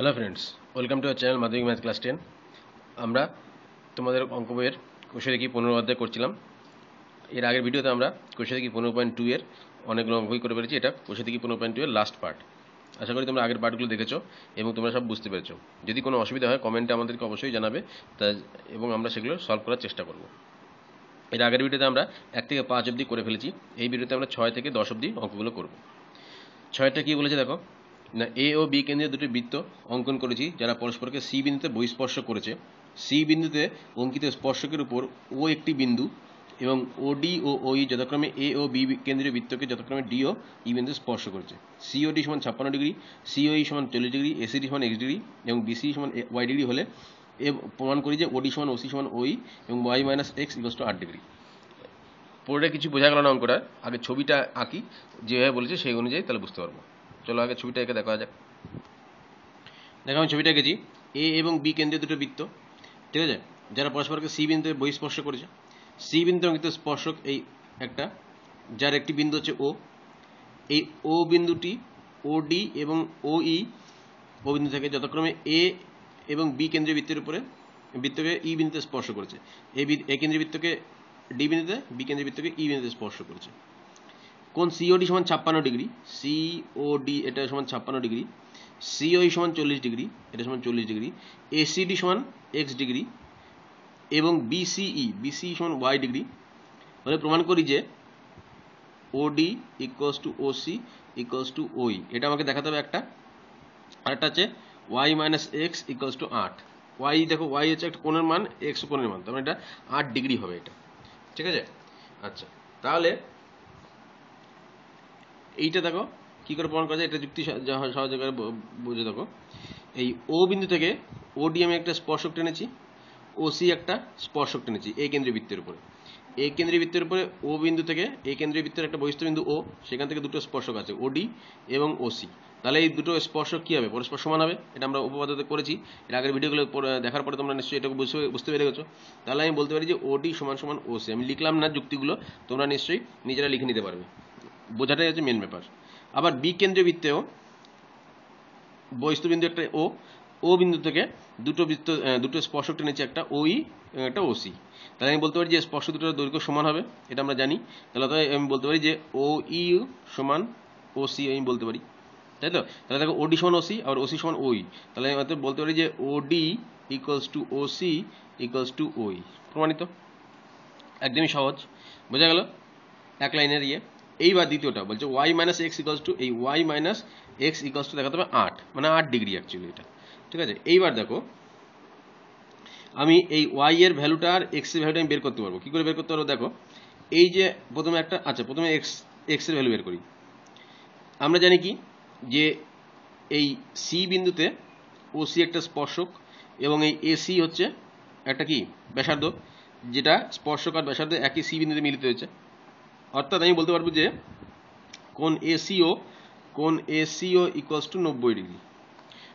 Hello friends, welcome to our channel মাধ্যমিক math class 10। আমরা তোমাদের অঙ্ক বইয়ের কোষে দেখি 15 অধ্যায় করছিলাম। এর আগের ভিডিওতে আমরা কোষে দেখি 15.2 এর অনেকগুলো অঙ্ক করে পেরেছি। এটা কোষে দেখি 15.2 এর লাস্ট পার্ট। আশা করি তোমরা আগের পার্টগুলো দেখেছো এবং তোমরা সব বুঝতে পেরেছো। যদি কোনো অসুবিধা হয় কমেন্টে আমাদেরকে অবশ্যই জানাবে, এবং আমরা সেগুলো সলভ করার চেষ্টা করব। এর আগের ভিডিওতে আমরা 1 থেকে 5 অবধি করে ফেলেছি। এই ভিডিওতে আমরা 6 থেকে 10 অবধি অঙ্কগুলো করব। 6টা কি বলেছে দেখো না, এ ও বি কেন্দ্রে দুটি বৃত্ত অঙ্কন করেছি যারা পরস্পরকে সি বিন্দুতে বহিঃস্পর্শ করেছে। সি বিন্দুতে অঙ্কিত স্পর্শকের উপর ও একটি বিন্দু এবং ওডি ও ওই যথাক্রমে এ ও বি কেন্দ্রীয় বৃত্তকে যথাক্রমে ডি ও ই বিন্দু স্পর্শ করেছে। সিওডি সমান 56 ডিগ্রি, সিওই সমান 40 ডিগ্রি, এসিডি সমান এক্স ডিগ্রি এবং বিসি সমান ওয়াই ডিগ্রি হলে প্রমাণ করি যে ওডি সমান ওসি সমান ওই এবং Y minus x equals to 8 degree. পরে কিছু বোঝা গেল না অঙ্কটা, আগে ছবিটা আঁকি, যেভাবে বলেছে সেই অনুযায়ী তাহলে বুঝতে পারবো। চলো আগে ছবিটা এঁকে দেখা যাক। দেখো আমি ছবিটা এঁকেছি, এ এবং বি কেন্দ্রীয় দুটো বৃত্ত, ঠিক আছে, যারা পরস্পরকে সি বিন্দুতে বহিঃস্পর্শ করেছে। সি বিন্দু অঙ্কিত স্পর্শক এই একটা, যার একটি বিন্দু হচ্ছে ও। এই ও বিন্দুটি ও ডি এবং ও ই ও বিন্দু থেকে যথাক্রমে এ এবং বি কেন্দ্রীয় বৃত্তের উপরে বৃত্তকে ই বিন্দুতে স্পর্শ করেছে। এ কেন্দ্রীয় বৃত্তকে ডি বিন্দুতে, বি কেন্দ্রীয় বৃত্তকে ই বিন্দুতে স্পর্শ করেছে। কোণ সিওডি সমান 56 ডিগ্রি, সিওডি এটা সমান 56 ডিগ্রি, সিওই সমান 40 ডিগ্রি, এটা সমান 40 ডিগ্রি, এসিডি সমান এক্স ডিগ্রি এবং বিসিই সমান ওয়াই ডিগ্রি হলে প্রমাণ করি যে OD equals to OC equals to OE. এটা আমাকে দেখাতে হবে একটা। আরেকটা আছে y minus x equals to 8। Y দেখো, ওয়াই হচ্ছে একটা কোণের মান, এক্স কোণের মান, তার মানে এটা 8 ডিগ্রি হবে এটা, ঠিক আছে। আচ্ছা, তাহলে এইটা দেখো কি করে প্রমাণ করা যায়, এটা যুক্তি সহজে করে বুঝে দেখো। এই ও বিন্দু থেকে ওডি আমি একটা স্পর্শক টেনেছি, ওসি একটা স্পর্শক টেনেছি এই কেন্দ্রীয় বৃত্তের উপরে। এই কেন্দ্রীয় বৃত্তের উপরে ও বিন্দু থেকে এই কেন্দ্রীয় বৃত্তের একটা বহিস্থ বিন্দু ও, সেখান থেকে দুটো স্পর্শক আছে ওডি এবং ওসি। তাহলে এই দুটো স্পর্শক কি হবে, পরস্পর সমান হবে। এটা আমরা উপপাদ্যতে করেছি, এর আগের ভিডিওগুলো দেখার পরে তোমরা নিশ্চয়ই এটাকে বুঝতে পেরে গেছো। তাহলে আমি বলতে পারি যে ওডি সমান সমান ওসি। আমি লিখলাম না যুক্তিগুলো, তোমরা নিশ্চয়ই নিজেরা লিখে নিতে পারবে, বোঝাটাই হচ্ছে মেন ব্যাপার। আবার বি কেন্দ্রীয় বৃত্তেও বহিস্থ বিন্দু একটা ও বিন্দু থেকে দুটো স্পর্শক টেনেছি, একটা ওই একটা ওসি। তাহলে আমি বলতে পারি যে স্পর্শ দুটোর দৈর্ঘ্য সমান হবে, এটা আমরা জানি। তাহলে আমি বলতে পারি যে ও ই সমান ওসি, আমি বলতে পারি, তাই তো। তাহলে দেখো ওডি সমান ওসি আর ওসি সমান ওই, তাহলে আমি বলতে পারি যে OD equals to OC equals to OE. প্রমাণিত, একদমই সহজ, বোঝা গেল এক লাইনের ইয়ে। এইবার দ্বিতীয়টা বলছে y minus x equals to, এই y minus x equals to দেখাতে হবে 8, মানে 8 ডিগ্রি অ্যাকচুয়ালি এটা, ঠিক আছে। এইবার দেখো আমি এই ওয়াই এর ভ্যালুটা আর এক্স এর ভ্যালুটা আমি বের করতে পারবো। কি করে বের করতে পারবো দেখো, এই যে প্রথমে একটা, আচ্ছা প্রথমে এক্স এর ভ্যালু বের করি। আমরা জানি কি যে এই সি বিন্দুতে ওসি একটা স্পর্শক এবং এই এসি হচ্ছে একটা কি ব্যাসার্ধ, যেটা স্পর্শক আর ব্যাসার্ধ একই সি বিন্দুতে মিলিত হয়েছে। অর্থাৎ আমি বলতে পারবো যে কোণ এসিও ইকুয়ালস টু 90 ডিগ্রি,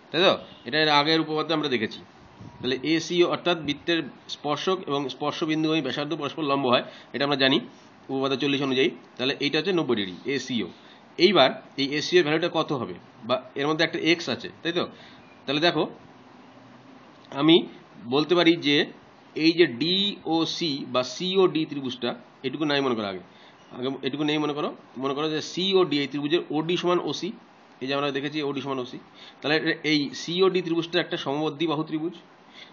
তাই তো। এটা এর আগের উপপাদ্যে আমরা দেখেছি। তাহলে এসিও অর্থাৎ বৃত্তের স্পর্শক এবং স্পর্শ বিন্দু ব্যাসার্ধ পরস্পর লম্ব হয়, এটা আমরা জানি উপপাদ্য 40 অনুযায়ী। তাহলে এইটা হচ্ছে 90 ডিগ্রি এসিও। এইবার এই এসিও এর ভ্যালুটা কত হবে, বা এর মধ্যে একটা এক্স আছে, তাই তো। তাহলে দেখো আমি বলতে পারি যে এই যে ডি ও সি বা সি ও ডি ত্রিভুজটা, এটুকু নাই মনে করো, আগে এটুকু নেই মনে করো যে সি ও ডি এই ত্রিভুজের ওডি সমান ওসি, এই যে আমরা দেখেছি ওডি সমান ওসি। তাহলে এই সি ও ডি ত্রিভুজটা একটা সমদ্বিবাহু ত্রিভুজ।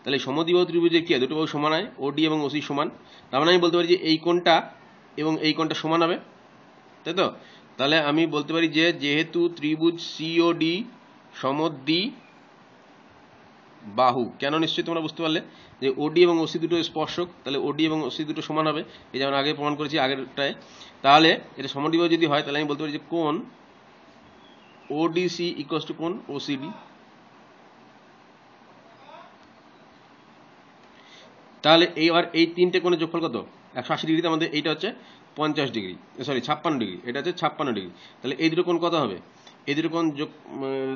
তাহলে সমদ্বিবাহু ত্রিভুজের কি হয়, দুটো বাহু সমান হয়, ওডি এবং ওসি সমান। তার মানে আমি বলতে পারি যে এই কোণটা এবং এই কোণটা সমান হবে, তাই তো। তাহলে আমি বলতে পারি যে যেহেতু ত্রিভুজ সি ও ডি সমদ্বিবাহু, কেন নিশ্চয়ই তোমরা বুঝতে পারলে যে ওডি এবং ওসি দুটো স্পর্শক, তাহলে ওডি এবং ওসি দুটো সমান হবে, এই যেমন আগে প্রমাণ করেছি আগেরটায়। তাহলে এটা সমদ্বিবাহু যদি হয় তাহলে আমি বলতে পারি যে কোণ ওডিসি ইকুয়ালস টু কোণ ওসিডি। তাহলে এইবার এই তিনটে কোণের যোগফল কত, 180 ডিগ্রিতে আমাদের এইটা হচ্ছে 50 ডিগ্রি, সরি 56 ডিগ্রি, এটা হচ্ছে 56 ডিগ্রি। তাহলে এই দুটো কোণ কত হবে, এই দুটো কোণ যোগ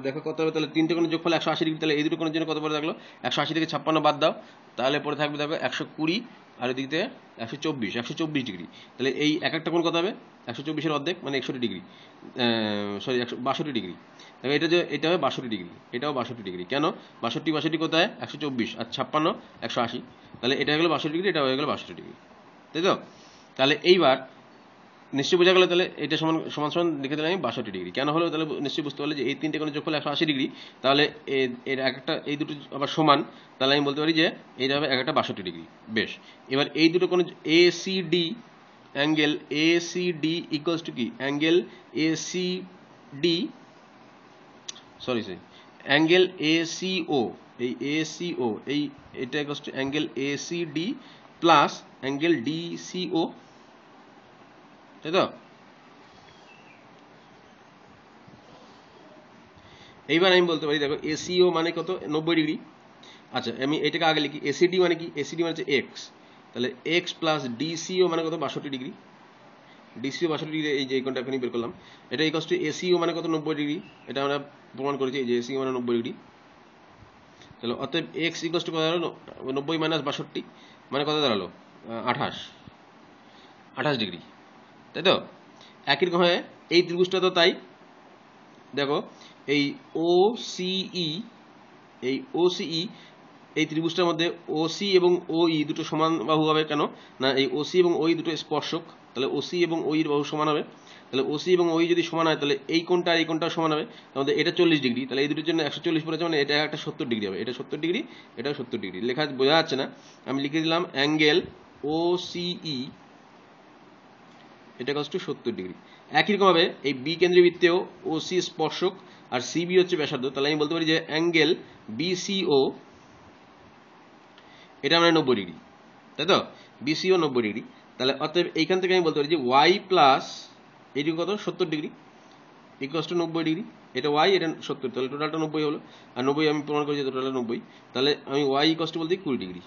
দেখো কত হবে, তাহলে তিনটে কোণের যোগফল 180 ডিগ্রি। তাহলে এই দুটো কোণের জন্য কত পরে থাকলো, 180 থেকে 56 বাদ দাও, তাহলে পরে থাকবে দেখো 120 আর ওই দিক থেকে 124 ডিগ্রি। তাহলে এই এক একটা কোণ কত হবে? 124-এর অর্ধেক মানে 61 ডিগ্রি, সরি 62 ডিগ্রি। তবে এটা হবে 62 ডিগ্রি, এটাও 62 ডিগ্রি। কেন 62 কোথায়? 124 আর 56 180, তাহলে এটা হয়ে গেল 62 ডিগ্রি, এটা হয়ে গেল 62 ডিগ্রি, তাই তো? তাহলে এইবার নিশ্চয়ই বোঝা গেল। তাহলে এটা সমান সমান সমান লিখে দিলাম আমি 62 ডিগ্রি। কেন হলো? তাহলে নিশ্চয়ই বুঝতে পারলে যে এই তিনটে কোণের যোগফল 180 ডিগ্রি। তাহলে এর একটা এই দুটো আবার সমান, তাহলে আমি বলতে পারি যে এইটা হবে এক একটা 62 ডিগ্রি। বেশ, এবার এই দুটো কোণ ACD, angle ACD equals to কি? Angle ACD, sorry angle ACO, এই ACO এটা equals to angle ACD plus angle DCO, তাই তো? এইবার আমি বলতে পারি দেখো ACO মানে কত? 90 ডিগ্রি। আচ্ছা, আমি এটাকে আগে লিখি। ACD মানে কি? ACD মানে হচ্ছে x, তাহলে x প্লাস DCO মানে কত? 62 ডিগ্রি। DCO 62 ডিগ্রি, এই যে এই কোণটা এখনই বের করলাম। এটা ইকুয়ালস টু ACO মানে কত? 90 ডিগ্রি। এটা আমরা প্রমাণ করেছি, এই যে ACO মানে 90 ডিগ্রি। তাহলে অতএব x ইকুয়ালস টু কত দাঁড়ালো? 90 মাইনাস 62 মানে কত দাঁড়ালো? 28 ডিগ্রি, তাই তো? একই রকম হয় এই ত্রিভুজটা তো তাই। দেখো এই OCE, এই OCE এই ত্রিভুজটার মধ্যে OC এবং OE দুটো সমান বাহু হবে। কেন না? এই OC এবং OE দুটো স্পর্শক, তাহলে OC এবং OE এর বাহু সমান হবে। তাহলে OC এবং OE যদি সমান হয় তাহলে এই কোণটা আর এই কোণটা সমান হবে। আমাদের এটা 40 ডিগ্রি, তাহলে এই দুটোর জন্য 140 পড়েছে, মানে এটা একটা 70 ডিগ্রি হবে। এটা 70 ডিগ্রি, এটাও 70 ডিগ্রি। লেখা বোঝা যাচ্ছে না? আমি লিখে দিলাম অ্যাঙ্গেল OCE এটা কষ্ট 70 ডিগ্রি। একই রকম ভাবে এই বি কেন্দ্রীয় বৃত্তেও OC স্পর্শক আর CB হচ্ছে ব্যাসার্ধ, তাহলে আমি বলতে পারি যে অ্যাঙ্গেল BCO এটা মানে 90 ডিগ্রি, তাই তো? BCO 90 degree. তাহলে অতএব এইখান থেকে আমি বলতে পারি যে y প্লাস এইটুকু কত? 70 ডিগ্রি ইকুয়ালস টু 90 ডিগ্রি। এটা y, এটা 70, তাহলে টোটালটা 90 হলো। আর 90 আমি প্রমাণ করি যে টোটালটা 90, তাহলে আমি y ইকুয়ালস টু বলতে 20 ডিগ্রি।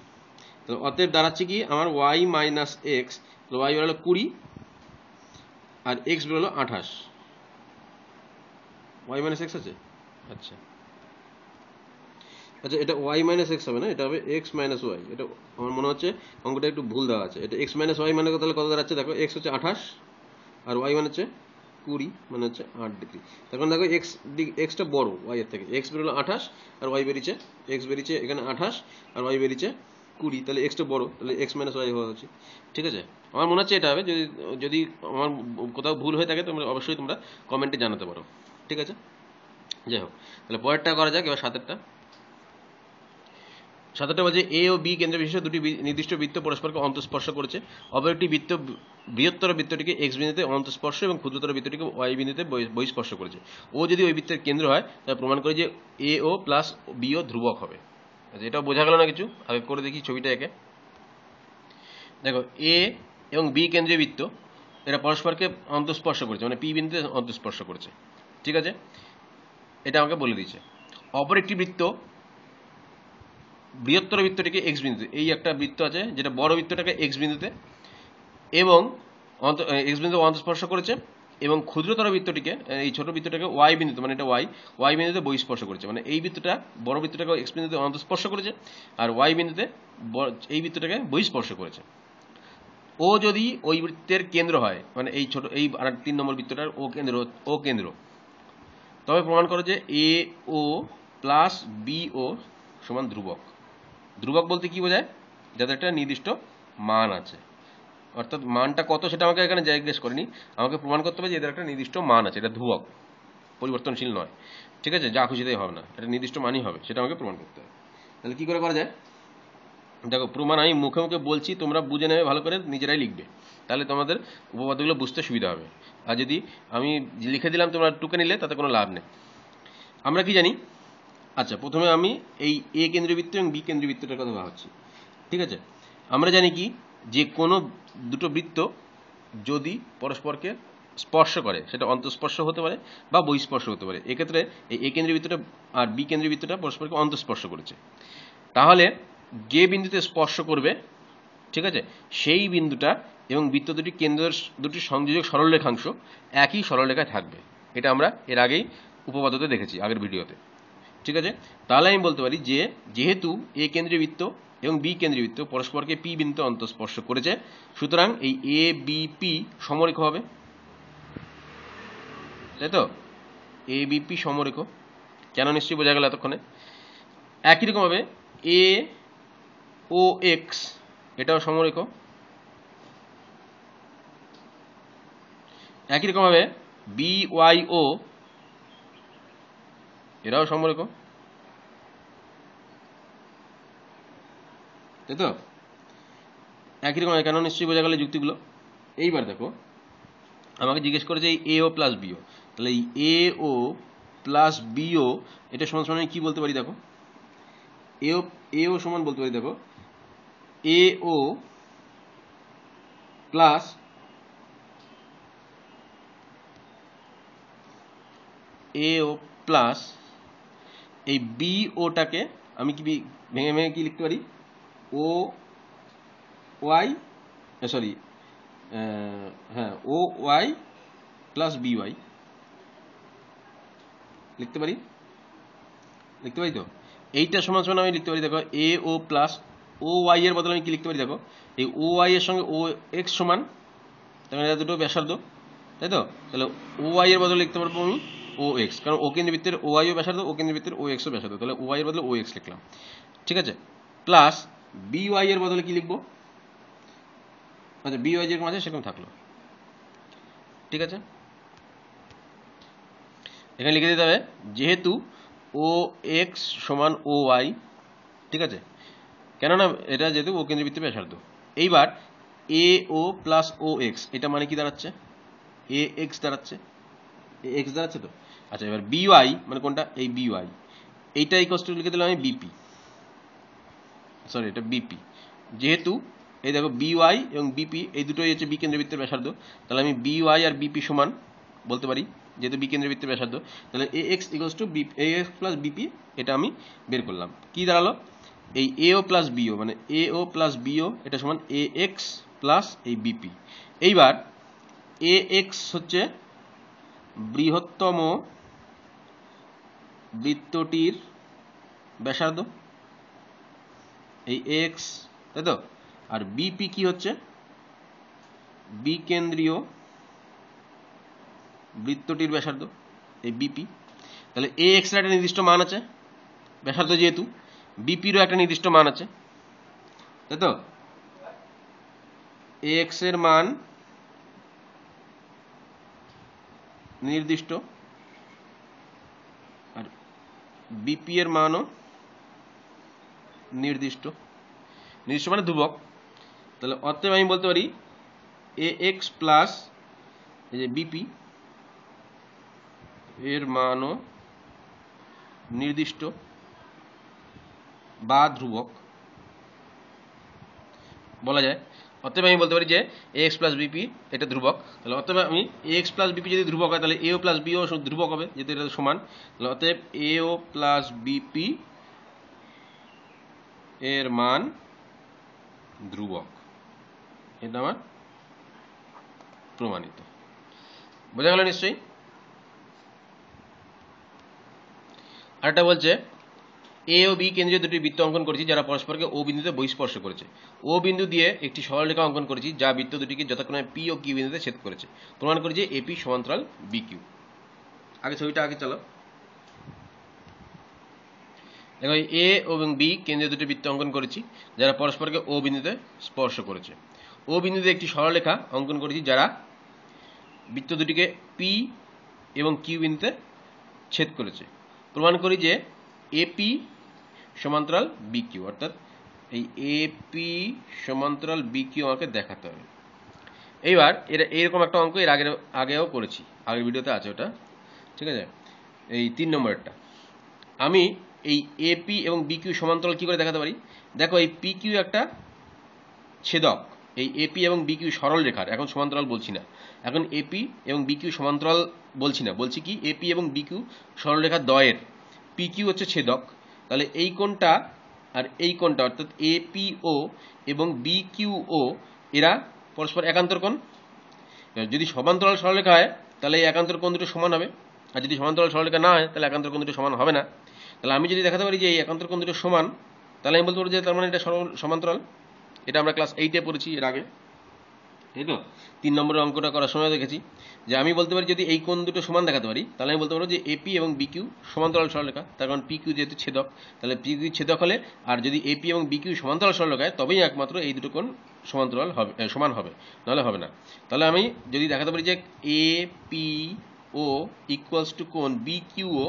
তাহলে অতএব দাঁড়াচ্ছে কি আমার y মাইনাস এক্স, y বেরোলো 20 আর x বেরোলো 28। y মাইনাস এক্স আছে? আচ্ছা আচ্ছা, এটা y মাইনাস এক্স হবে না, এটা হবে x মাইনাস ওয়াই। এটা আমার মনে হচ্ছে অঙ্কটা একটু ভুল দেওয়া আছে। এটা x মাইনাস ওয়াই মানে তাহলে কত দাঁড়াচ্ছে? দেখো x হচ্ছে 28 আর y মানে হচ্ছে 20, মানে হচ্ছে 8 ডিগ্রি। তখন দেখো এক্সটা বড় y এর থেকে, x বেরোলো 28 আর y বেরিয়েছে, x বেরিয়েছে এখানে 28 আর y বেরিয়েছে 20, তাহলে এক্সটা বড়, তাহলে x মাইনাস ওয়াই হওয়া উচিত। ঠিক আছে, আমার মনে হচ্ছে এটা হবে। যদি যদি আমার কোথাও ভুল হয়ে থাকে তোমরা অবশ্যই তোমরা কমেন্টে জানাতে পারো। ঠিক আছে, যাই হোক, তাহলে পরেরটা করা যাক। এবার সাতেরটা বলছে এ ও বি কেন্দ্র বিশিষ্ট দুটি নির্দিষ্ট বৃত্ত পরস্পরকে অন্তঃস্পর্শ করেছে। অপর একটি বৃত্ত বৃহত্তর বৃত্তটিকে এক্স বিন্দুতে অন্তঃস্পর্শ এবং ক্ষুদ্রতর বৃত্তটিকে ওয়াই বিন্দুতে বহিঃস্পর্শ করেছে। ও যদি ওই বৃত্তের কেন্দ্র হয় তাহলে প্রমাণ করে যে এ ও প্লাস বি ও ধ্রুবক হবে। আচ্ছা, এটাও বোঝা গেল না কিছু? আগে করে দেখি ছবিটা একে। দেখো এ এবং বি কেন্দ্রীয় বৃত্ত এরা পরস্পরকে অন্তঃস্পর্শ করেছে, মানে পি বিন্দুতে অন্তঃস্পর্শ করেছে। ঠিক আছে, এটা আমাকে বলে দিয়েছে। অপর একটি বৃত্ত বৃহত্তর বৃত্তটিকে এক্স বিন্দুতে, এই একটা বৃত্ত আছে যেটা বড় বৃত্তটাকে এক্স বিন্দুতে এবং এক্স বিন্দুতে অন্তঃস্পর্শ করেছে, এবং ক্ষুদ্রতর বৃত্তটিকে, এই ছোট বৃত্তটাকে ওয়াই বিন্দুতে, মানে এটা ওয়াই বিন্দুতে বহিঃস্পর্শ করেছে। মানে এই বৃত্তটা বড় বৃত্তটাকে এক্স বিন্দুতে অন্তঃস্পর্শ করেছে আর ওয়াই বিন্দুতে এই বৃত্তটাকে বহিঃস্পর্শ করেছে। ও যদি ওই বৃত্তের কেন্দ্র হয়, মানে এই ছোট এই 3 নম্বর বৃত্তটার ও কেন্দ্র, তবে প্রমাণ করো যে এ ও প্লাস বি ও সমান ধ্রুবক। ধ্রুবক বলতে কি বোঝায়? যাদের একটা নির্দিষ্ট মান আছে, অর্থাৎ মানটা কত সেটা আমাকে এখানে জিজ্ঞেস করেনি, আমাকে প্রমাণ করতে হবে যে এদের একটা নির্দিষ্ট মান আছে, এটা ধ্রুবক, পরিবর্তনশীল নয়। ঠিক আছে, যা খুশিতেই হবে না, এটা নির্দিষ্ট মানই হবে, সেটা আমাকে প্রমাণ করতে হবে। তাহলে কি করে করা যায়? দেখো, প্রমাণ আমি মুখে মুখে বলছি, তোমরা বুঝে নেবে, ভালো করে নিজেরাই লিখবে, তাহলে তোমাদের উপপাদ্যগুলো বুঝতে সুবিধা হবে। আর যদি আমি লিখে দিলাম তোমরা টুকে নিলে তাতে কোনো লাভ নেই। আমরা কি জানি? আচ্ছা, প্রথমে আমি এই এ কেন্দ্রীয় বৃত্ত এবং বি কেন্দ্রীয় বৃত্তটার কথা ভাবছি। ঠিক আছে, আমরা জানি কি যে কোনো দুটো বৃত্ত যদি পরস্পরকে স্পর্শ করে সেটা অন্তঃস্পর্শ হতে পারে বা বহিঃস্পর্শ হতে পারে। এক্ষেত্রে এই এ কেন্দ্রীয় বৃত্তটা আর বি কেন্দ্রীয় বৃত্তটা পরস্পরকে অন্তঃস্পর্শ করেছে। তাহলে যে বিন্দুতে স্পর্শ করবে, ঠিক আছে, সেই বিন্দুটা এবং বৃত্ত দুটি কেন্দ্রের দুটি সংযোজক সরলরেখাংশ একই সরলরেখায় থাকবে। এটা আমরা এর আগেই উপপাদ্যতে দেখেছি, আগের ভিডিওতে। ঠিক আছে, তাহলে আমি বলতে পারি যে যেহেতু এ কেন্দ্রীয় বৃত্ত এবং বি কেন্দ্রীবৃত্ত পরস্পরকে পি বিন্দুতে অন্তঃস্পর্শ করেছে, সুতরাং এই এ বি পি সমরেখ হবে, তাই তো? এ বি পি সমরেখ, কেন নিশ্চয়ই বোঝা গেল এতক্ষণে। একই রকমভাবে এ ও এক্স এটাও সমরেখ, একই রকমভাবে বি ওয়াই ও এরাও সমরেখ, তাই তো? একই রকম, কেন নিশ্চয়ই বোঝা গেল যুক্তিগুলো। এইবার দেখো আমাকে জিজ্ঞেস করেছে এই এ ও প্লাস বিও, তাহলে এই এ ও প্লাস বিও এটা সমান সমান কি বলতে পারি দেখো, এ ও সমান বলতে পারি দেখো এ ও প্লাস এই বি ওটাকে আমি কি ভেঙে ভেঙে কি লিখতে পারি, ও ওয়াই সরি হ্যাঁ ও ওয়াই প্লাস বি ওয়াই লিখতে পারি তো। এইটা সমান সমান আমি লিখতে পারি দেখো এ ও প্লাস ও ওয়াই এর বদলে আমি কি লিখতে পারি দেখো, এই ও ওয়াই এর সঙ্গে ও এক্স সমান, তাহলে এটা দুটো ব্যাসার্ধ, তাই তো? তাহলে ও ওয়াই এর বদলে লিখতে পারবো আমি ও এক্স, কারণ ও কেন্দ্রবৃত্তের ও ওয়াই ও ব্যাসার্ধ, ও কেন্দ্রবৃত্তের ও এক্সও ব্যাসার্ধ, তাহলে ও ওয়াই এর বদলে ও এক্স লিখলাম, ঠিক আছে? প্লাস বি ওয়াই এর বদলে কি লিখবো, আচ্ছা বি ওয়াই যেরকম আছে সেরকম থাকলো, ঠিক আছে? এখানে লিখে দিতে হবে যেহেতু ও এক্স সমান ও ওয়াই, ঠিক আছে, কেননা এটা যেহেতু ও কেন্দ্রবৃত্তের ব্যাসার্ধ। এইবার এ ও প্লাস ও এক্স এটা মানে কি দাঁড়াচ্ছে, এ এক্স দাঁড়াচ্ছে, এ এক্স দাঁড়াচ্ছে তো। আচ্ছা এবার বি ওয়াই মানে কোনটা, এই বি ওয়াই, এইটা ইকুয়াল টু লিখে দিলাম আমি বিপি, সরি এটা বিপি, যেহেতু এই দেখো বি ওয়াই এবং বিপি এই দুটোই হচ্ছে বি কেন্দ্রবৃত্তের ব্যাসার্ধ, তাহলে আমি বি ওয়াই আর বিপি সমান বলতে পারি, যেহেতু বি কেন্দ্রবৃত্তের ব্যাসার্ধ, তাহলে A X equals to B A X plus BP, এটা আমি বের করলাম। কি দাঁড়ালো, এই এ ও প্লাস বিও মানে এ ও প্লাস বিও এটা সমান এ এক্স প্লাস এই বিপি। এইবার এ এক্স হচ্ছে বৃহত্তম বৃত্তটির ব্যাসার্ধ, এই এক্স, তাই তো? আর বিপি কি হচ্ছে, বি কেন্দ্রীয় বৃত্তটির ব্যাসার্ধ, এই বিপি। তাহলে এ এক্স এর একটা নির্দিষ্ট মান আছে ব্যাসার্ধ যেহেতু, বিপিরও একটা নির্দিষ্ট মান আছে, তাই তো? এ এক্স এর মান নির্দিষ্ট আর বিপি এর মানও নির্দিষ্ট, মানে ধ্রুবক। তাহলে অতএব আমি বলতে পারি এ এক্স প্লাস এই যে বিপি এর মানও নির্দিষ্ট বা ধ্রুবক বলা যায়। অতএব আমি বলতে পারি যে এ এক্স প্লাস বিপি এটা ধ্রুবক। তাহলে অতএব আমি এ এক্স প্লাস বিপি যদি ধ্রুবক হয় তাহলে এ ও প্লাস বিও ধ্রুবক হবে, যেহেতু এটা সমান। তাহলে অতএব এ ও প্লাস বিপি এর মান ধ্রুবক, এটা আমার প্রমাণিত। বোঝা গেল নিশ্চয়ই। আরেকটা বলছে এ ও বি কেন্দ্রীয় দুটি বৃত্ত অঙ্কন করেছি যারা পরস্পরকে ও বিন্দুতে বহিঃস্পর্শ করেছে। ও বিন্দু দিয়ে একটি সরলরেখা অঙ্কন করেছি যা বৃত্ত দুটিকে যথাক্রমে পি ও কিউ বিন্দুতে ছেদ করেছে। প্রমাণ করি যে এপি সমান্তরাল বি কিউ। আগে ছবিটা আগে চলো দেখো, এ এবং বি কেন্দ্রীয় দুটি বৃত্ত অঙ্কন করেছি যারা পরস্পরকে ও বিন্দুতে স্পর্শ করেছে। ও বিন্দুতে একটি সরলরেখা অঙ্কন করেছি যারা বৃত্ত দুটিকে পি এবং কিউ বিন্দুতে ছেদ করেছে। প্রমাণ করি যে এপি সমান্তরাল বি কিউ, অর্থাৎ এই এপি সমান্তরাল বি কিউ আমাকে দেখাতে হবে। এইবার এটা এইরকম একটা অঙ্ক এর আগেও করেছি, আগের ভিডিওতে আছে ওটা, ঠিক আছে? এই 3 নম্বরেরটা আমি এই এপি এবং বি কিউ সমান্তরাল কি করে দেখাতে পারি দেখো, এই পি কিউ একটা ছেদক, এই এপি এবং বি কিউ সরল রেখার, এখন সমান্তরাল বলছি না, এখন এপি এবং বি কিউ সমান্তরাল বলছি না, বলছি কি এপি এবং বি কিউ সরল রেখার দ্বয়ের পি কিউ হচ্ছে ছেদক। তাহলে এই কোণটা আর এই কোণটা অর্থাৎ এপিও এবং বি কিউও এরা পরস্পর একান্তর কোণ। যদি সমান্তরাল সরলরেখা হয় তাহলে এই একান্তর কোণ দুটো সমান হবে, আর যদি সমান্তরাল সরলরেখা না হয় তাহলে একান্তর কোণ দুটো সমান হবে না। তাহলে আমি যদি দেখাতে পারি যে এই একান্তর কোণ দুটো সমান, তাহলে আমি বলতে পারবো যে তার মানে এটা সমান্তরাল। এটা আমরা ক্লাস 8-এ পড়েছি এর আগে, তাই তো? 3 নম্বরের অঙ্কটা করার সময় দেখেছি যে আমি বলতে পারি যদি এই কোণ দুটো সমান দেখাতে পারি, তাহলে আমি বলতে পারবো যে এপি এবং বিকিউ সমান্তরাল সরলরেখা। তার কারণ পিকিউ যেহেতু ছেদক, তাহলে পিকিউ ছেদক হলে আর যদি এপি এবং বিকিউ সমান্তরাল সরলরেখায়, তবেই একমাত্র এই দুটো কোণ সমান্তরাল হবে, সমান হবে, নাহলে হবে না। তাহলে আমি যদি দেখাতে পারি যে A P O equals to কোণ বিকিউও,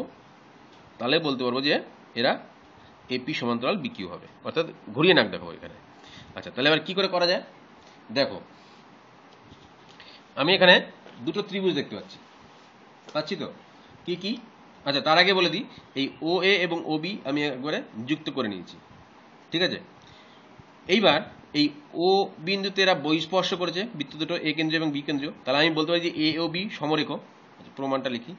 তাহলে বলতে পারবো যে এরা এপি সমান্তরাল বিকিউ হবে, অর্থাৎ ঘুরিয়ে নাক দেখাবো এখানে। আচ্ছা, তাহলে এবার কি করে করা যায় দেখো। আমি এখানে দুটো ত্রিভুজ দেখতে পাচ্ছি তো, কি কি? আচ্ছা, তার আগে বলে দিই, এই ও এ এবং ও বি আমি একবারে যুক্ত করে নিয়েছি, ঠিক আছে? এইবার এই ও বিন্দুতে এরা বহিঃস্পর্শ করেছে, বৃত্ত দুটো এ কেন্দ্রীয় এবং বি কেন্দ্রীয়। তাহলে আমি বলতে পারি যে এ ও বি সমরেখ। আচ্ছা, প্রমাণটা লিখি,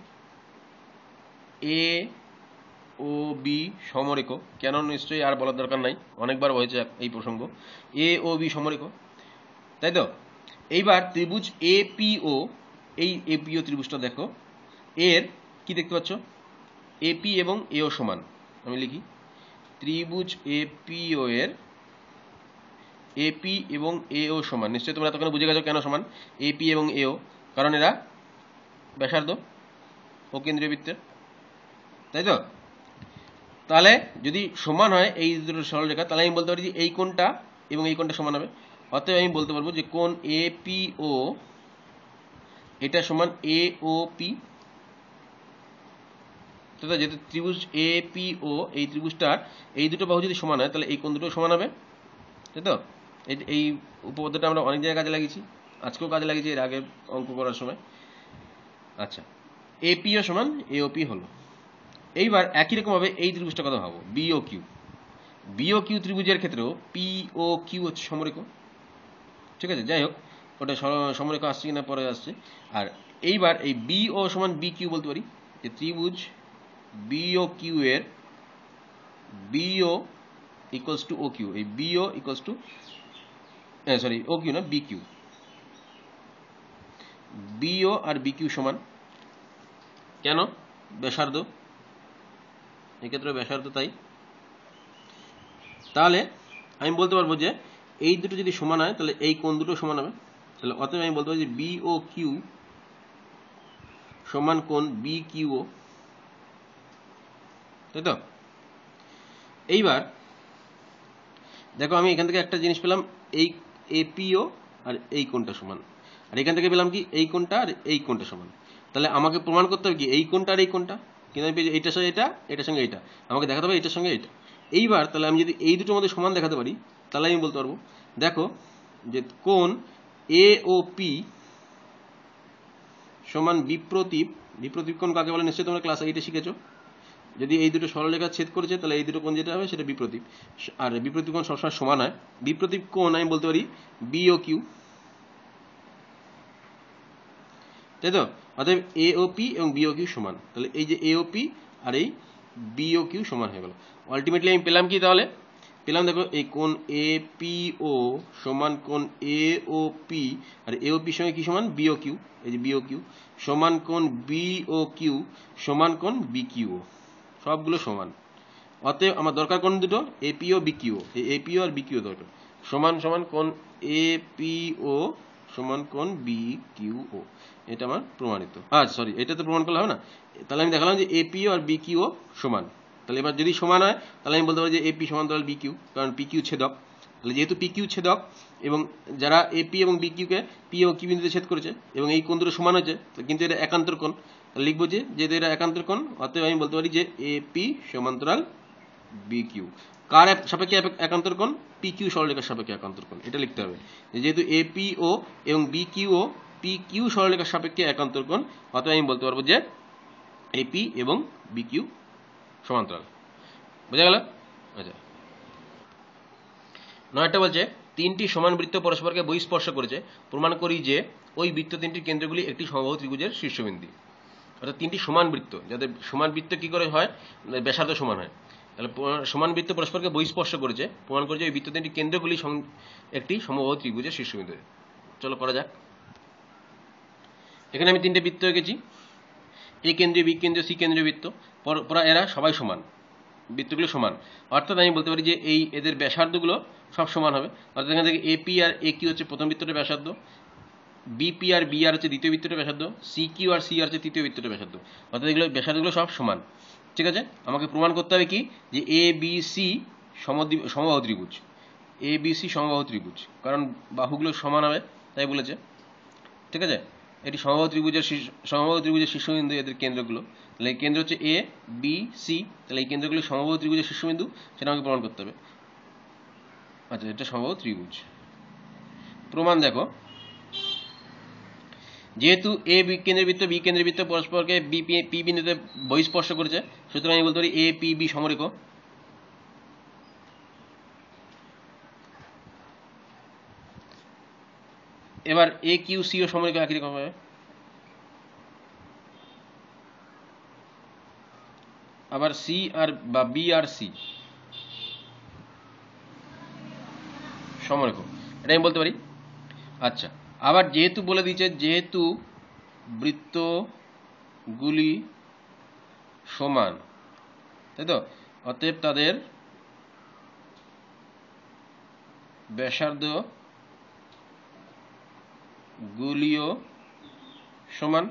এ ও বি সমরেখ। কেন নিশ্চয়ই আর বলার দরকার নাই, অনেকবার হয়েছে এই প্রসঙ্গ। এ ও বি সমরেখ, তাই তো? এইবার ত্রিভুজ এপিও, এই এপিও ত্রিভুজটা দেখো, এর কি দেখতে পাচ্ছ, এপি এবং এও সমান। আমি লিখি ত্রিভুজ এপিও এর এপি এবং এও সমান। নিশ্চয়ই তোমরা তখন বুঝে গেছো কেন সমান এপি এবং এও, কারণ এরা ব্যাসার্ধ ও কেন্দ্রীয় বৃত্তের, তাই তো? তাহলে যদি সমান হয় এই দুটো সরলরেখা, তাহলে আমি বলতে পারি যে এই কোণটা এবং এই কোণটা সমান হবে। অতএব আমি বলতে পারবো যে কোণ এপিও এটা সমান এওপি। যেহেতু ত্রিভুজ এপিও, এই ত্রিভুজটার এই দুটো বাহু যদি সমান হয়, তাহলে এই কোণ দুটো সমান হবে, তাই তো? এই উপপাদ্যটা আমরা অনেক জায়গায় কাজে লাগিয়েছি, আজকেও কাজে লাগিয়েছি এর আগে অঙ্ক করার সময়। আচ্ছা, এপিও সমান এওপি হলো। এইবার একই রকম ভাবে এই ত্রিভুজটা কথা ভাবো, বিও কিউ। বিও কিউ ত্রিভুজের ক্ষেত্রেও পি ও কিউ হচ্ছে সমরেখ, ঠিক আছে? যাই হোক, ওটা সমরেখ আসছে কিনা পরে আসছে। আর এইবার এই বিও সমান বি কিউ বলতে পারি যে ত্রিভুজ বিও কিউ এর BO equals to O Q. এই BO equals to sorry O Q না, বি কিউ। বিও আর বি কিউ সমান, কেন? ব্যাসার্ধ, এক্ষেত্রে ব্যাসার্ধ, তাই। তাহলে আমি বলতে পারবো যে এই দুটো যদি সমান হয়, তাহলে এই কোণ দুটো সমান হবে। তাহলে অতএব আমি বলতে পারি যে বি ও কিউ সমান কোণ বি কিউ ও, তাই তো? এইবার দেখো, আমি এখান থেকে একটা জিনিস পেলাম, এই এপিও আর এই কোণটা সমান। আর এখান থেকে পেলাম কি, এই কোণটা আর এই কোণটা সমান। তাহলে আমাকে প্রমাণ করতে হবে কি, এই কোণটা আর এই কোণটা। কিন্তু আমি পেয়েছি এইটার সঙ্গে এটা, এটার সঙ্গে এটা, আমাকে দেখাতে হবে এটার সঙ্গে এটা। এইবার তাহলে আমি যদি এই দুটোর মধ্যে সমান দেখাতে পারি, তাহলে আমি বলতে পারবো দেখো যে কোণ এ ও পি সমান বিপ্রতীপ। বিপ্রতীপ কোণ কাকে বলে নিশ্চয়ই তোমরা ক্লাস 8-এ শিখেছো। যদি এই দুটো সরলরেখা ছেদ করেছে, তাহলে এই দুটো কোণ যেটা হবে সেটা বিপ্রতীপ। আর বিপ্রতীপ কোণ সবসময় সমান হয়। বিপ্রতীপ কোণ আমি বলতে পারি বি ও কিউ, তাই তো? অতএব এ ও পি এবং বি ও কিউ সমান। তাহলে এই যে এ ও পি আর এই বি ও কিউ সমান হয়ে গেল। আলটিমেটলি আমি পেলাম কি, তাহলে পেলাম দেখো এই কোণ এ পি ও সমান কোণ এ ও পি, আর এ ও পির সঙ্গে কি সমান, বি ও কিউ। এই যে বি ও কিউ সমান কোণ বি ও কিউ সমান কোণ বি কিউ ও, সবগুলো সমান। অতএব আমার দরকার কোণ দুটো, এপিও বিকিউ। এই এপিও আর বিকিউ দরকার, সমান সমান কোণ এপিও সমান কোণ বিকিউও। এটা আমার প্রমাণিত। আচ্ছা সরি, এটা তো প্রমাণ করলে হবে না। তাহলে আমি দেখালাম যে এপিও আর বিকিউও সমান। তাহলে এবার যদি সমান হয়, তাহলে আমি বলতে পারি যে এপি সমান্তরাল বিকিউ, কারণ পিকিউ ছেদক। তাহলে যেহেতু পিকিউ ছেদক এবং যারা এপি এবং বিকিউকে পি ও কিউ বিন্দুতে ছেদ করেছে এবং এই কোণ দুটো সমান হয়েছে, কিন্তু এটা একান্তর কোণ, লিখবো যে যেহেতু এটা একান্তর কোণ, অতএব আমি বলতে পারি যে এপি সমান্তরাল বিকিউ। কার সাপেক্ষে একান্তর কোণ? পিকিউ সরলরেখার সাপেক্ষে একান্তর কোণ। এটা লিখতে হবে যেহেতু এপিও এবং বিকিউও পিকিউ সরলরেখার সাপেক্ষে একান্তর কোণ, অতএব আমি বলতে পারবো যে এপি এবং বিকিউ সমান্তরাল। বোঝা গেল? আচ্ছা, 9টা বলছে তিনটি সমান বৃত্ত পরস্পরকে বহিঃস্পর্শ করেছে, প্রমাণ করি যে ওই বৃত্ত তিনটির কেন্দ্রগুলি একটি সমবাহু ত্রিভুজের শীর্ষবিন্দু। অর্থাৎ তিনটি সমান বৃত্ত, যাদের সমান বৃত্ত কি করে হয়, ব্যাসার্ধ সমান হয়। তাহলে সমান বৃত্ত পরস্পরকে বহিঃস্পর্শ করেছে, প্রমাণ করেছে ওই বৃত্ত তিনটির কেন্দ্রগুলি একটি সমবাহু ত্রিভুজের শীর্ষবিন্দু। চলো করা যাক। এখানে আমি তিনটে বৃত্ত এঁকেছি, এ কেন্দ্রীয়, বি কেন্দ্রীয়, সি কেন্দ্রীয় বৃত্ত। এরা সবাই সমান, বৃত্তগুলো সমান, অর্থাৎ আমি বলতে পারি যে এই এদের ব্যাসার্ধগুলো সব সমান হবে। অর্থাৎ এখান থেকে এপি আর এ কিউ হচ্ছে প্রথম বৃত্তটার ব্যাসার্ধ, বিপি আর বি আর হচ্ছে দ্বিতীয় বৃত্তটার ব্যাসার্ধ, সি কিউ আর সি আর হচ্ছে তৃতীয় বৃত্তটার ব্যাসার্ধ। অর্থাৎ এগুলো ব্যাসার্ধগুলো সব সমান। ঠিক আছে, আমাকে প্রমাণ করতে হবে কি যে এ বি সি সমবাহু ত্রিভুজ, এ বি সি সমবাহু ত্রিভুজ, কারণ বাহুগুলো সমান হবে তাই বলেছে। ঠিক আছে, এটি সমবাহু ত্রিভুজের শীর্ষবিন্দু, এদের কেন্দ্রগুলো। তাহলে এই কেন্দ্র হচ্ছে এ বি সি, তাহলে এই কেন্দ্রগুলো সমবাহু ত্রিভুজের শীর্ষবিন্দু, সেটা আমাকে প্রমাণ করতে হবে। আচ্ছা, এটা সমবাহু ত্রিভুজ। প্রমাণ দেখো, যেহেতু এ বি কেন্দ্রের বৃত্ত বি কেন্দ্রের বৃত্ত পরস্পরকে পি বিন্দুতে বহিঃস্পর্শ করেছে, সুতরাং আমি বলতে পারি এ পি বি সমরেখ। এবার এ কিউ সি ও সমরেখ একই রকম হবে। আবার সি আর বা বি আর সি সমরেখ, এটা আমি বলতে পারি। আচ্ছা, আবার যেহেতু বলে দিয়েছে যেহেতু বৃত্তগুলি সমান, তাই তো, অতএব তাদের ব্যাসার্ধ গুলিও সমান,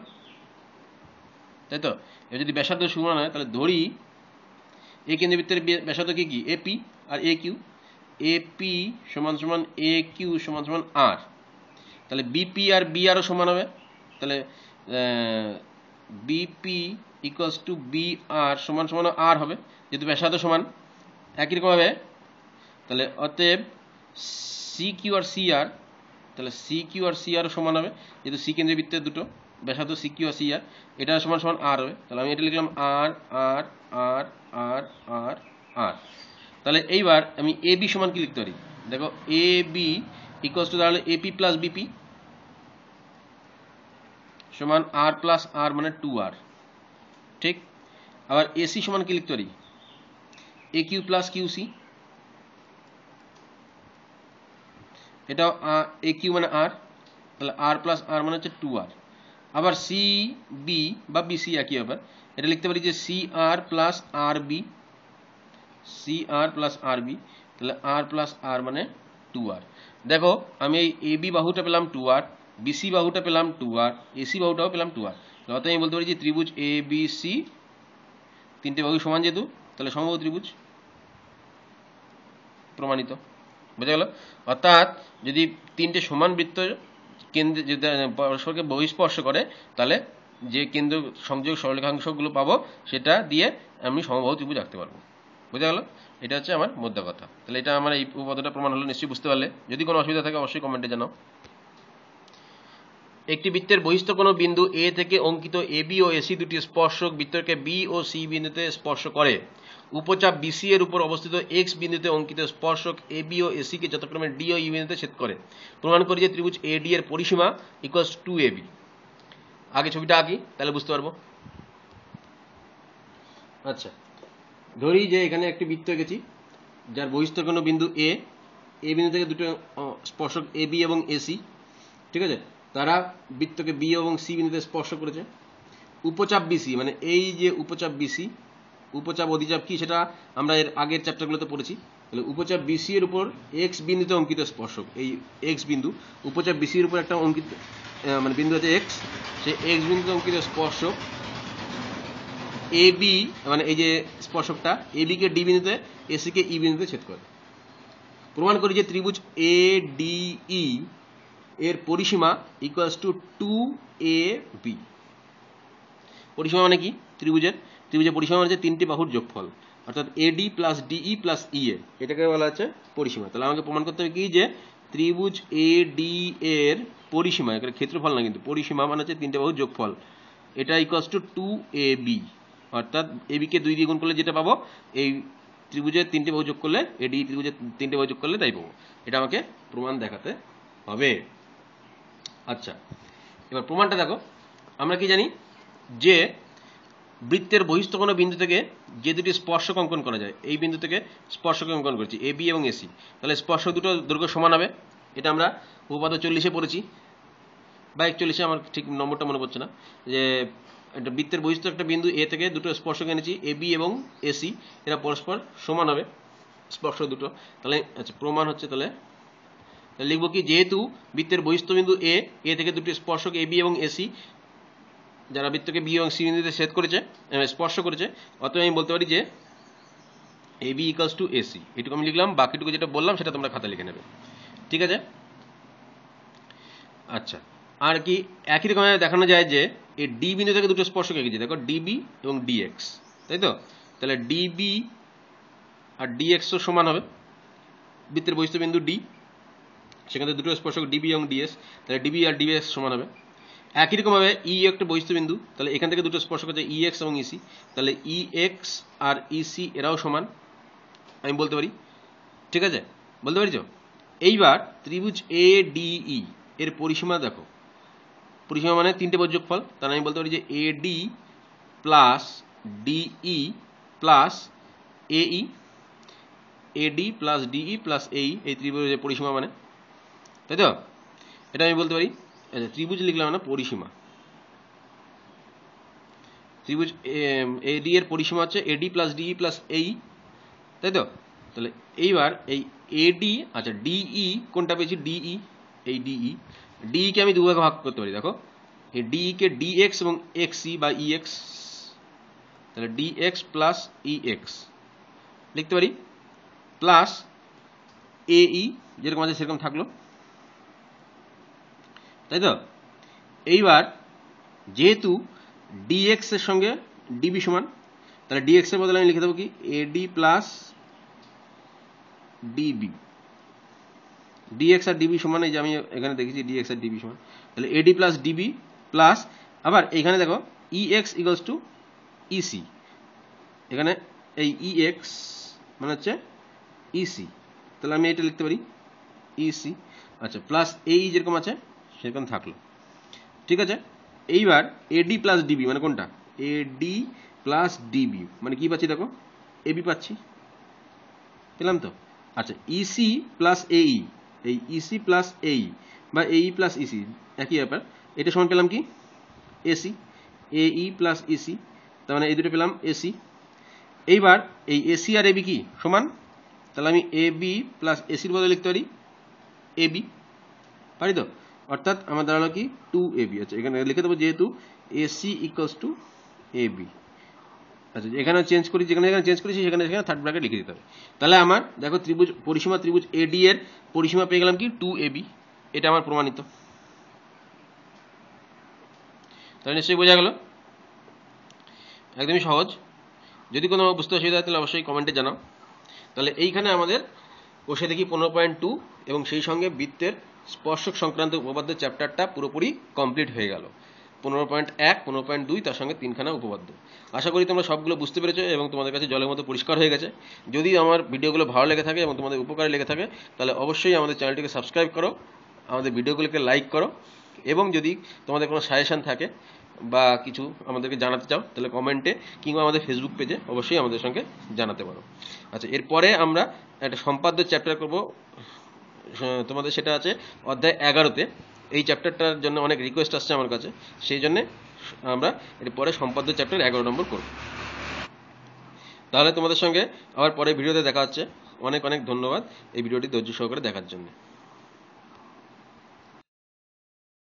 তাই তো। এবার যদি ব্যাসার্ধ সমান হয় তাহলে ধরি এই কেন্দ্রের বৃত্তের ব্যাসার্ধ কি এপি আর এ কিউ, এপি সমান সমান এ কিউ সমান সমান আর, তাহলে বিপি আর বি আরও সমান হবে। তাহলে বিপি ইকুয়ালস টু বি আর সমান সমান আর হবে, যেহেতু ব্যাসার্ধ সমান একই রকম হবে। তাহলে অতএব সি কিউ আর সি আর, তাহলে সি কিউ আর সি আরও সমান হবে, যেহেতু সি কেন্দ্রের বৃত্তের দুটো ব্যাসার্ধ সি কিউ আর সি আর, এটা সমান সমান আর হবে। তাহলে আমি এটা লিখলাম আর আর আর আর আর আর। তাহলে এইবার আমি এ বি সমান কি লিখতে পারি, দেখো এ বি ইকুয়ালস টু তাহলে এপি প্লাস বিপি সমান আর প্লাস আর মানে 2r। ঠিক, আবার এসি সমান কি লিখতে পারি, এ কিউ প্লাস কিউসি, এটাও এ কিউ মানে আর, তাহলে আর প্লাস আর মানে হচ্ছে 2r। আবার সি বি বা বিসি একই ব্যাপার, এটা লিখতে পারি যে সি আর প্লাস আর বি, সি আর প্লাস আর বি, তাহলে আর প্লাস আর মানে 2r। দেখো আমি এই এ বি বাহুটা পেলাম 2r, বিসি বাহুটা পেলাম 2r, এসি বাহুটাও পেলাম 2r। অর্থাৎ আমি বলতে পারি যে ত্রিভুজ এ বি সি তিনটে বাহু সমান, যেহেতু তাহলে সমবাহু ত্রিভুজ প্রমাণিত। বোঝা গেল? অর্থাৎ যদি তিনটে সমান বৃত্ত কেন্দ্রে যদি পরস্পরকে বহিঃস্পর্শ করে, তাহলে যে কেন্দ্র সংযোগ সরলরেখাংশগুলো পাবো সেটা দিয়ে আমি সমবাহু ত্রিভুজ আঁকতে পারবো। বোঝা গেল? এটা হচ্ছে আমার মোদ্দা কথা। তাহলে এটা আমার এই উপপাদ্যটা প্রমাণ হলো, নিশ্চয়ই বুঝতে পারলে। যদি কোনো অসুবিধা থাকে অবশ্যই কমেন্টে জানাও। একটি বৃত্তের বহিস্থ কোনো বিন্দু এ থেকে অঙ্কিত এ বি ও এসি দুটি স্পর্শক বৃত্তকে বি ও সি বিন্দুতে স্পর্শ করে। উপচাপ বিসি এর উপর অবস্থিত এক্স বিন্দুতে অঙ্কিত স্পর্শক এ বি ও এসি কে যথাক্রমে ডি ও ই বিন্দুতে ছেদ করে। প্রমাণ করি যে ত্রিভুজ এ ডি এর পরিসীমা ইকুয়ালস টু এ বি। আগে ছবিটা আঁকি, তাহলে বুঝতে পারবো। আচ্ছা, ধরি যে এখানে একটি বৃত্ত এঁকেছি যার বহিস্থ কোনো বিন্দু এ, এ বিন্দু থেকে দুটো স্পর্শক এ বি এবং এসি, ঠিক আছে, তারা বৃত্তকে বি এবং সি বিন্দুতে স্পর্শ করেছে। উপচাপ বিসি মানে এই যে উপচাপ বিসি, উপচাপ অধিচাপ কি সেটা আমরা এর আগের চ্যাপ্টারগুলোতে পড়েছি। তাহলে উপচাপ বিসি এর উপর এক্স বিন্দুতে অঙ্কিত স্পর্শক, এই এক্স বিন্দু উপচাপ বিসি এর উপর একটা অঙ্কিত মানে বিন্দু আছে এক্স, সেই এক্স বিন্দুতে অঙ্কিত স্পর্শক এ বি মানে এই যে স্পর্শকটা এ বি কে ডি বিন্দুতে, এসি কে ই বিন্দুতে ছেদ করে। প্রমাণ করি যে ত্রিভুজ এ ডি ই এর পরিসীমা ইকুয়ালস টু 2ab। পরিসীমা মানে কি, ত্রিভুজের পরিসীমা মানে হচ্ছে তিনটি বাহুর যোগফল, অর্থাৎ এডি প্লাস ডিই প্লাস ইএ, এটাকে বলা হচ্ছে পরিসীমা। তাহলে আমাকে প্রমাণ করতে হবে কি যে ত্রিভুজ এ ডি এর পরিসীমা, এখানে ক্ষেত্রফল না কিন্তু পরিসীমা মানে হচ্ছে তিনটে বাহুর যোগফল, এটা ইকুয়ালস টু 2ab। অর্থাৎ এবি কে 2 দিয়ে গুণ করলে যেটা পাবো, এই ত্রিভুজের তিনটে বাহু যোগ করলে, এডি ত্রিভুজের তিনটে বাহু যোগ করলে তাই পাবো। এটা আমাকে প্রমাণ দেখাতে হবে। আচ্ছা, এবার প্রমাণটা দেখো। আমরা কি জানি যে বৃত্তের বহিস্থ কোনো বিন্দু থেকে যে দুটি স্পর্শক অঙ্কন করা যায়, এই বিন্দু থেকে স্পর্শক অঙ্কন করেছি এ বি এবং এসি, তাহলে স্পর্শক দুটো দৈর্ঘ্য সমান হবে। এটা আমরা উপপাদ্য 40-এ পড়েছি বা 41-এ, আমার ঠিক নম্বরটা মনে পড়ছে না, যে একটা বৃত্তের বহিস্থ একটা বিন্দু এ থেকে দুটো স্পর্শক এনেছি, এ বি এবং এসি, এরা পরস্পর সমান হবে স্পর্শক দুটো। তাহলে আচ্ছা প্রমাণ হচ্ছে, তাহলে লিখবো কি, যেহেতু বৃত্তের বহিস্থ বিন্দু এ থেকে দুটি স্পর্শক এ বি এবং এসি যারা বৃত্তকে বি এবং সি বিন্দুতে ছেদ করেছে, স্পর্শ করেছে, অতএব আমি বলতে পারি যে A B equals to AC. এটুকু আমি লিখলাম, বাকিটুকু যেটা বললাম সেটা তোমরা খাতা লিখে নেবে, ঠিক আছে। আচ্ছা, আর কি একই রকমভাবে দেখানো যায় যে এই ডি বিন্দু থেকে দুটো স্পর্শক এঁকেছি, দেখো ডিবি এবং ডিএক্স, তাই তো। তাহলে ডিবি আর ডিএক্সও সমান হবে, বৃত্তের বহিস্থ বিন্দু ডি, সেখান থেকে দুটো স্পর্শক ডিবি এবং ডিএস, তাহলে ডিবি আর ডিএক্স সমান হবে। একই রকমভাবে ই একটা বহিস্থ বিন্দু, তাহলে এখান থেকে দুটো স্পর্শক আছে ইএক্স এবং ইসি, তাহলে ইএক্স আর ইসি এরাও সমান আমি বলতে পারি, ঠিক আছে, বলতে পারিস। এইবার ত্রিভুজ এ ডিই এর পরিসীমা দেখো, পরিসীমা মানে তিনটে যোগফল, তাহলে আমি বলতে পারি যে A D plus DE plus এই, এডি প্লাস ডিই প্লাস এই ত্রিভুজের পরিসীমা মানে, তাই তো। এটা আমি বলতে পারি, আচ্ছা ত্রিভুজ লিখলাম না, পরিসীমা। ত্রিভুজ এডি এর পরিসীমা হচ্ছে এডি প্লাস ডিই প্লাস এই, তাই তো। তাহলে এইবার এই এডি, আচ্ছা ডিই কোনটা পেয়েছি, ডিই, এই ডিই, ডিই কে আমি দুভাগে ভাগ করতে পারি, দেখো এই ডিই কে ডিএক্স এবং এক্সই বা ইএক্স, তাহলে ডিএক্স প্লাস ইএক্স লিখতে পারি, প্লাস এই যেরকম আছে সেরকম থাকলো, তাই তো। এইবার যেহেতু ডিএক্স এর সঙ্গে ডিবি সমান, তাহলে ডিএক্স এর বদলে আমি লিখে দেবো কি এডি প্লাস ডিবি, ডিএক্স আর ডিবি সমান, এই যে আমি এখানে দেখেছি ডিএক্স আর ডিবি সমান, তাহলে এডি প্লাস ডিবি প্লাস, আবার এখানে দেখো ইএক্স ইকুয়ালস টু ইসি, এখানে এই ইএক্স মানে হচ্ছে ইসি, তাহলে আমি এটা লিখতে পারি ইসি, আচ্ছা প্লাস এই যেরকম আছে সেরকম থাকলো, ঠিক আছে। এইবার এডি প্লাস ডিবি মানে কোনটা, এডি প্লাস ডিবি মানে কি পাচ্ছি, দেখো এবি পাচ্ছি, পেলাম তো। আচ্ছা ইসি প্লাস এই ইসি প্লাস এই বা এই প্লাস ইসি একই ব্যাপার, এটা সমান পেলাম কি এসি, এই প্লাস ইসি, তার মানে এই দুটো পেলাম এসি। এইবার এই এসি আর এবি কি সমান, তাহলে আমি এ বি প্লাস এসির বদলে লিখতে পারি এবি, পারি তো। অর্থাৎ আমার দাঁড়ালো কি 2ab। আচ্ছা এখানে লিখে দেবো যেহেতু এসি ইকুয়ালস টু এবি, আচ্ছা এখানে চেঞ্জ করি, যেখানে চেঞ্জ করেছি সেখানে থার্ড ব্র্যাকেট লিখে দিতে হবে। তাহলে আমার দেখো ত্রিভুজ পরিসীমা, ত্রিভুজ এডি এর পরিসীমা পেয়ে গেলাম কি 2ab, এটা আমার প্রমাণিত। তাহলে নিশ্চয়ই বোঝা গেল, একদমই সহজ। যদি কোনো বুঝতে অসুবিধা হয় তাহলে অবশ্যই কমেন্টে জানাও। তাহলে এইখানে আমাদের কোষে দেখি 15.2 এবং সেই সঙ্গে বৃত্তের স্পর্শক সংক্রান্ত উপপাদ্য চ্যাপ্টারটা পুরোপুরি কমপ্লিট হয়ে গেল। 15.1, 15.2 তার সঙ্গে 3খানা উপপাদ্য। আশা করি তোমরা সবগুলো বুঝতে পেরেছো এবং তোমাদের কাছে জলের মতো পরিষ্কার হয়ে গেছে। যদি আমার ভিডিওগুলো ভালো লেগে থাকে এবং তোমাদের উপকারে লেগে থাকে তাহলে অবশ্যই আমাদের চ্যানেলটিকে সাবস্ক্রাইব করো, আমাদের ভিডিওগুলোকে লাইক করো, এবং যদি তোমাদের কোনো সাজেশন থাকে বা কিছু আমাদেরকে জানাতে চাও তাহলে কমেন্টে কিংবা আমাদের ফেসবুক পেজে অবশ্যই আমাদের সঙ্গে জানাতে পারো। আচ্ছা এরপরে আমরা একটা সম্পাদ্য চ্যাপ্টার করব তোমাদের, সেটা আছে অধ্যায় 11তে। এই চ্যাপ্টারটার জন্য অনেক রিকোয়েস্ট আসছে আমার কাছে, সেই জন্য আমরা এরপরে সম্পাদ্য চ্যাপ্টার 11 নম্বর করব। তাহলে তোমাদের সঙ্গে আবার পরে ভিডিওতে দেখা হচ্ছে। অনেক অনেক ধন্যবাদ এই ভিডিওটি ধৈর্য সহকারে দেখার জন্য।